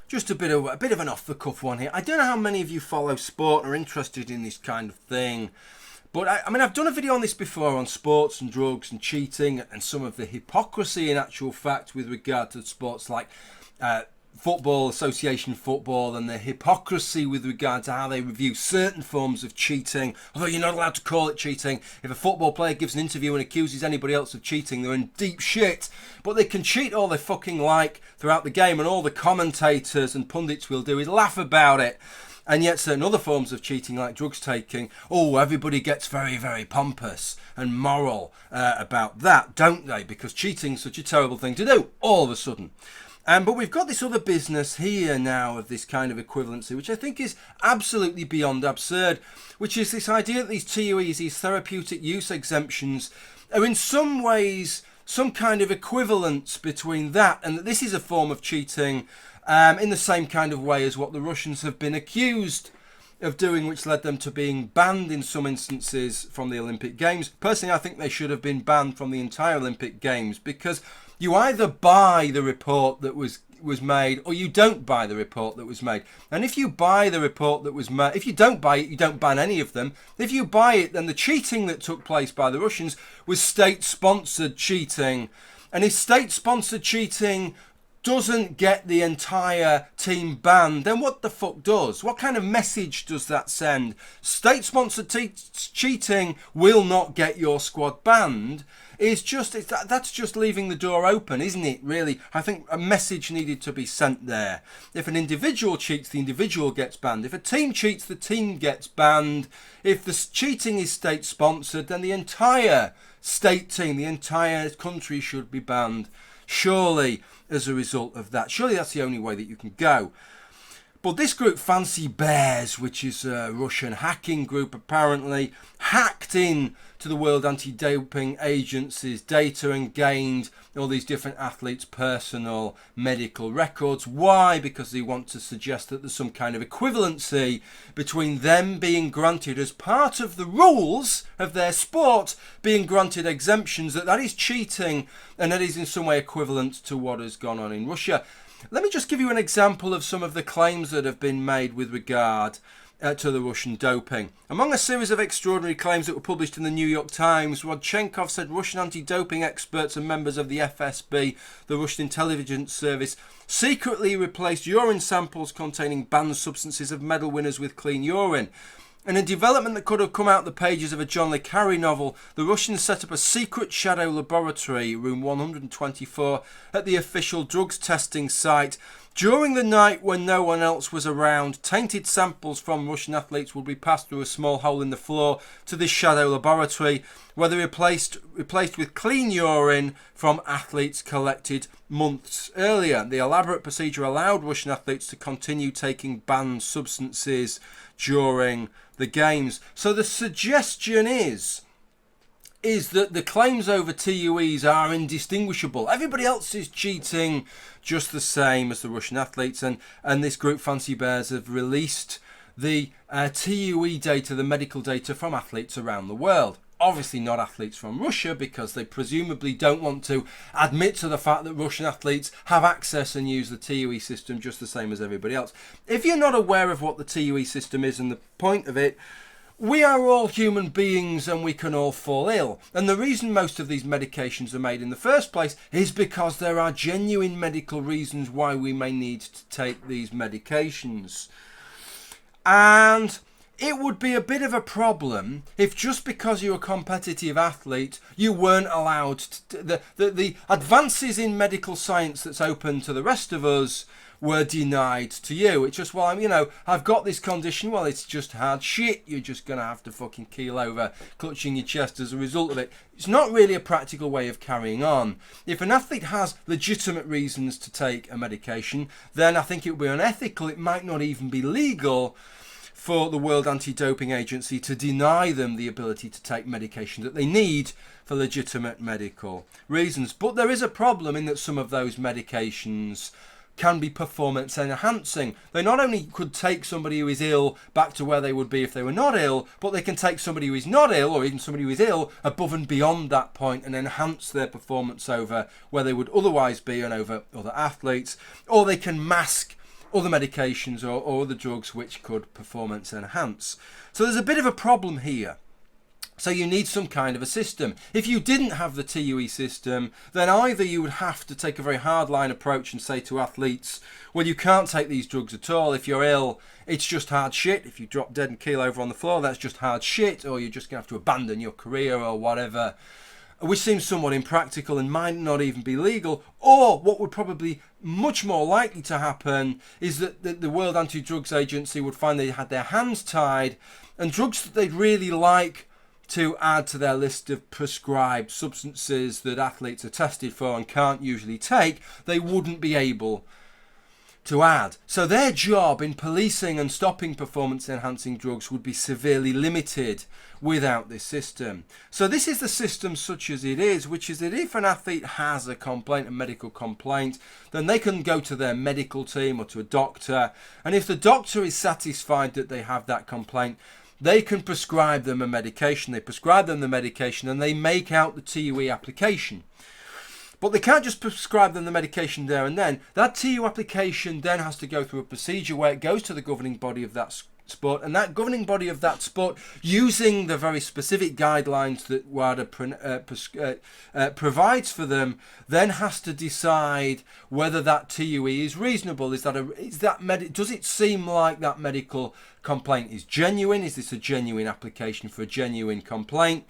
Just a bit of an off-the-cuff one here. I don't know how many of you follow sport and are interested in this kind of thing. But I mean, I've done a video on this before on sports and drugs and cheating and some of the hypocrisy in actual fact with regard to sports like football, association football, and the hypocrisy with regard to how they review certain forms of cheating. Although you're not allowed to call it cheating. If a football player gives an interview and accuses anybody else of cheating, they're in deep shit. But they can cheat all they fucking like throughout the game, and all the commentators and pundits will do is laugh about it. And yet certain other forms of cheating like drugs taking, everybody gets very, very pompous and moral about that, don't they? Because cheating's such a terrible thing to do all of a sudden. But we've got this other business here now of this kind of equivalency, which I think is absolutely beyond absurd, which is this idea that these TUEs, these therapeutic use exemptions, are in some ways some kind of equivalence between that and that this is a form of cheating in the same kind of way as what the Russians have been accused of doing, which led them to being banned in some instances from the Olympic Games. Personally, I think they should have been banned from the entire Olympic Games, because you either buy the report that was made or you don't buy the report that was made. And if you buy the report that was made, if you don't buy it, you don't ban any of them. If you buy it, then the cheating that took place by the Russians was state-sponsored cheating. And if state-sponsored cheating doesn't get the entire team banned, then what the fuck does? What kind of message does that send? State-sponsored cheating will not get your squad banned. That's just leaving the door open, isn't it, really? I think a message needed to be sent there. If an individual cheats, the individual gets banned. If a team cheats, the team gets banned. If the cheating is state-sponsored, then the entire state team, the entire country should be banned. Surely, as a result of that. Surely that's the only way that you can go. But this group, Fancy Bears, which is a Russian hacking group, apparently hacked in to the World Anti-Doping Agency's data and gained all these different athletes' personal medical records. Why? Because they want to suggest that there's some kind of equivalency between them being granted, as part of the rules of their sport, being granted exemptions, that is cheating and that is in some way equivalent to what has gone on in Russia. Let me just give you an example of some of the claims that have been made with regard to the Russian doping. Among a series of extraordinary claims that were published in the New York Times, Rodchenkov said Russian anti-doping experts and members of the FSB, the Russian intelligence service, secretly replaced urine samples containing banned substances of medal winners with clean urine. In a development that could have come out the pages of a John le Carré novel, the Russians set up a secret shadow laboratory, room 124, at the official drugs testing site. During the night when no one else was around, tainted samples from Russian athletes would be passed through a small hole in the floor to this shadow laboratory, where they were replaced with clean urine from athletes collected months earlier. The elaborate procedure allowed Russian athletes to continue taking banned substances during the games. So the suggestion is that the claims over TUEs are indistinguishable. Everybody else is cheating just the same as the Russian athletes, and this group, Fancy Bears, have released the TUE data, the medical data from athletes around the world. Obviously not athletes from Russia, because they presumably don't want to admit to the fact that Russian athletes have access and use the TUE system just the same as everybody else. If you're not aware of what the TUE system is and the point of it, we are all human beings and we can all fall ill. And the reason most of these medications are made in the first place is because there are genuine medical reasons why we may need to take these medications. And it would be a bit of a problem if just because you're a competitive athlete, you weren't allowed to, the advances in medical science that's open to the rest of us were denied to you. It's just, I've got this condition. Well, it's just hard shit. You're just going to have to fucking keel over, clutching your chest as a result of it. It's not really a practical way of carrying on. If an athlete has legitimate reasons to take a medication, then I think it would be unethical. It might not even be legal for the World Anti-Doping Agency to deny them the ability to take medication that they need for legitimate medical reasons. But there is a problem in that some of those medications can be performance enhancing. They not only could take somebody who is ill back to where they would be if they were not ill, but they can take somebody who is not ill, or even somebody who is ill, above and beyond that point and enhance their performance over where they would otherwise be and over other athletes. Or they can mask other medications or other drugs which could performance enhance. So there's a bit of a problem here. So you need some kind of a system. If you didn't have the TUE system, then either you would have to take a very hardline approach and say to athletes, well, you can't take these drugs at all. If you're ill, it's just hard shit. If you drop dead and keel over on the floor, that's just hard shit. Or you're just going to have to abandon your career or whatever, which seems somewhat impractical and might not even be legal. Or what would probably much more likely to happen is that the World Anti-Drugs Agency would find they had their hands tied, and drugs that they'd really like to add to their list of prescribed substances that athletes are tested for and can't usually take, they wouldn't be able to add. So their job in policing and stopping performance enhancing drugs would be severely limited without this system. So this is the system such as it is, which is that if an athlete has a complaint, a medical complaint, then they can go to their medical team or to a doctor, and if the doctor is satisfied that they have that complaint, they can prescribe them a medication. They prescribe them the medication and they make out the TUE application. But they can't just prescribe them the medication there and then. That TUE application then has to go through a procedure where it goes to the governing body of that sport, and that governing body of that sport, using the very specific guidelines that WADA provides for them, then has to decide whether that TUE is reasonable. Does it seem like that medical complaint is genuine? Is this a genuine application for a genuine complaint?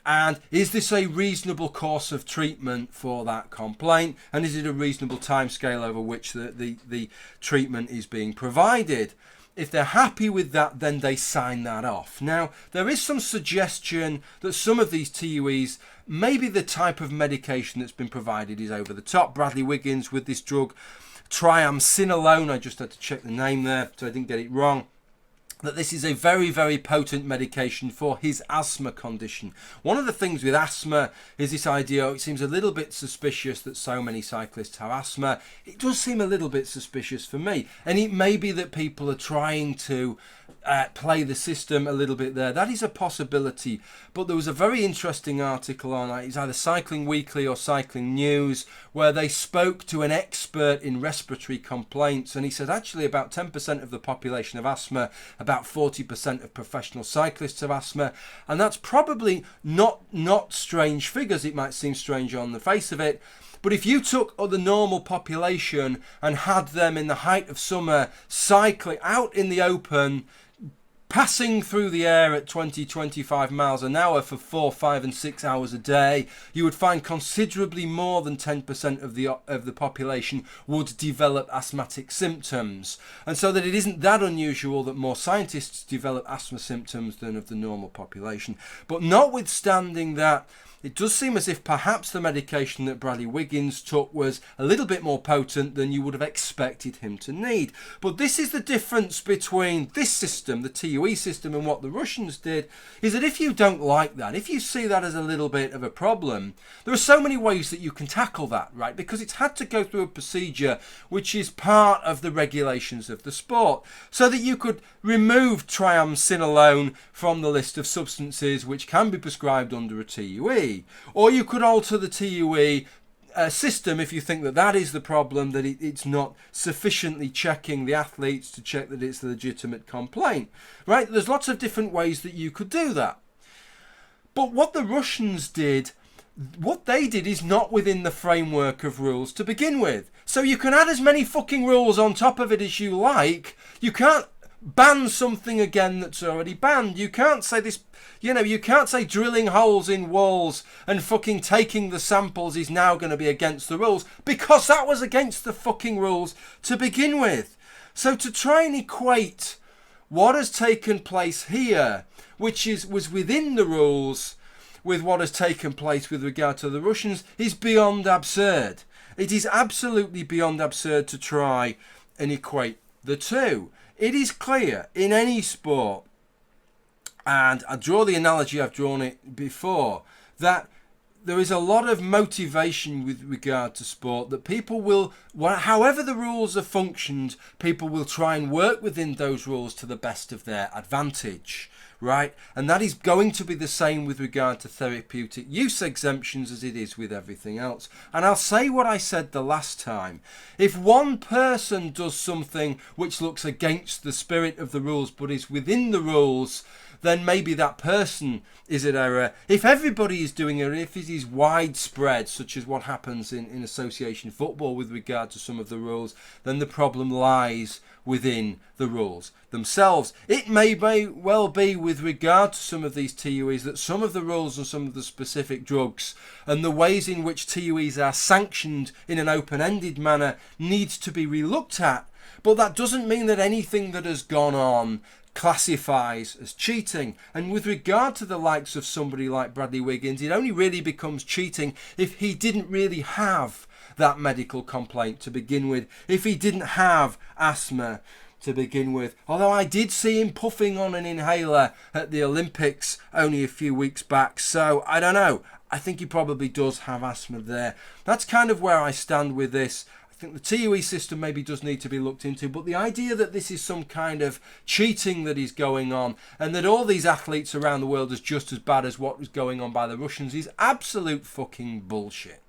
And is this a reasonable course of treatment for that complaint? And is it a reasonable timescale over which the treatment is being provided? If they're happy with that, then they sign that off. Now, there is some suggestion that some of these TUEs, maybe the type of medication that's been provided is over the top. Bradley Wiggins with this drug, triamcinolone, I just had to check the name there so I didn't get it wrong, that this is a very, very potent medication for his asthma condition. One of the things with asthma is this idea, it seems a little bit suspicious that so many cyclists have asthma. It does seem a little bit suspicious for me. And it may be that people are trying to play the system a little bit there. That is a possibility. But there was a very interesting article on, it's either Cycling Weekly or Cycling News, where they spoke to an expert in respiratory complaints, and he said actually about 10% of the population have asthma, about 40% of professional cyclists have asthma, and that's probably not strange figures. It might seem strange on the face of it, but if you took the normal population and had them in the height of summer cycling out in the open, passing through the air at 20-25 miles an hour for 4, 5 and 6 hours a day, you would find considerably more than 10% of the population would develop asthmatic symptoms. And so that it isn't that unusual that more scientists develop asthma symptoms than of the normal population. But notwithstanding that, it does seem as if perhaps the medication that Bradley Wiggins took was a little bit more potent than you would have expected him to need. But this is the difference between this system, the TUE system, and what the Russians did, is that if you don't like that, if you see that as a little bit of a problem, there are so many ways that you can tackle that, right? Because it's had to go through a procedure which is part of the regulations of the sport, so that you could remove triamcinolone from the list of substances which can be prescribed under a TUE. Or you could alter the TUE system if you think that that is the problem, that it's not sufficiently checking the athletes to check that it's a legitimate complaint. Right? There's lots of different ways that you could do that. But what the Russians did, what they did is not within the framework of rules to begin with. So you can add as many fucking rules on top of it as you like. You can't ban something again that's already banned. You can't say this, you can't say drilling holes in walls and fucking taking the samples is now going to be against the rules, because that was against the fucking rules to begin with. So to try and equate what has taken place here, which was within the rules, with what has taken place with regard to the Russians, is beyond absurd. It is absolutely beyond absurd to try and equate the two. It is clear in any sport, and I draw the analogy, I've drawn it before, that there is a lot of motivation with regard to sport, that people will, however the rules are functioned, people will try and work within those rules to the best of their advantage. right? And that is going to be the same with regard to therapeutic use exemptions as it is with everything else. And I'll say what I said the last time. If one person does something which looks against the spirit of the rules but is within the rules, then maybe that person is at error. If everybody is doing it, if it is widespread, such as what happens in association football with regard to some of the rules, then the problem lies within the rules themselves. It may well be with regard to some of these TUEs that some of the rules and some of the specific drugs and the ways in which TUEs are sanctioned in an open-ended manner needs to be relooked at. But that doesn't mean that anything that has gone on classifies as cheating. And with regard to the likes of somebody like Bradley Wiggins, it only really becomes cheating if he didn't really have that medical complaint to begin with, if he didn't have asthma to begin with. Although I did see him puffing on an inhaler at the Olympics only a few weeks back, so I don't know. I think he probably does have asthma there. That's kind of where I stand with this. I think the TUE system maybe does need to be looked into, but the idea that this is some kind of cheating that is going on and that all these athletes around the world is just as bad as what was going on by the Russians is absolute fucking bullshit.